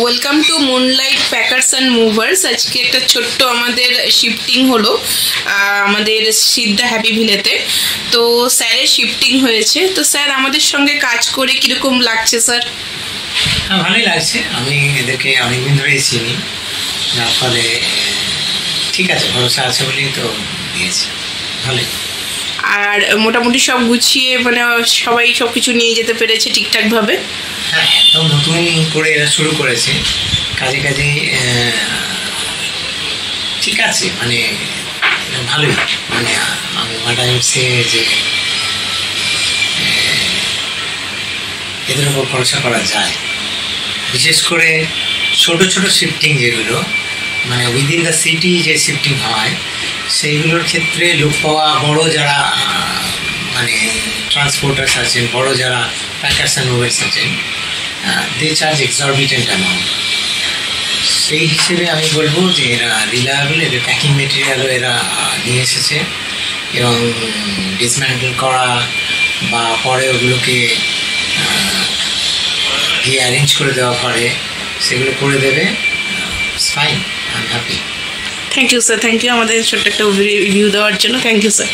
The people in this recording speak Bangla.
Welcome to moonlight packers and movers. আজকে একটা ছোট্ট আমাদের শিফটিং হলো আমাদের সিদ্ধা হ্যাপি ভিলেতে। তো স্যারের শিফটিং হয়েছে। তো স্যার আমাদের সঙ্গে কাজ করে কীরকম লাগছে স্যার? হ্যাঁ, ভালোই লাগছে। আমি এদেরকে অনেকদিন ধরেই চিনি, যার ফলে ঠিক আছে, ভরসা আছে বলেই তো দিয়েছে, ভালোই। আর মোটামুটি সব গুছিয়ে মানে সবাই সব কিছু নিয়ে যেতে পেরেছে ঠিকঠাকভাবে? হ্যাঁ, একদম নতুন করে এরা শুরু করেছে কাজে কাজে, ঠিক আছে, মানে ভালোই। মানে আমি মাটাইমসে যে এদের উপর ভরসা করা যায়, বিশেষ করে ছোট ছোট শিফটিং যেগুলো মানে উইদিন দ্য সিটি যে শিফটিং হয়, সেইগুলোর ক্ষেত্রে লোক পাওয়া, বড় যারা মানে ট্রান্সপোর্টার্স আছেন, বড় যারা প্যাকার্স অ্যান্ড মুভার্স আছেন, দে চার্জ এক্সরবিটেন্ট অ্যামাউন্ট। সেই হিসেবে আমি বলবো যে এরা রিলায়েবল, এদের প্যাকিং মেটেরিয়ালও এরা নিয়ে এসেছে এবং ডিসম্যান্টেল করা বা পরে ওগুলোকে গিয়ে অ্যারেঞ্জ করে দেওয়া ঘরে, সেগুলো করে দেবে। Fine, I am happy. Thank you sir, thank you আমাদের ছোট্ট একটা রিভিউ দেওয়ার জন্য। Thank you sir.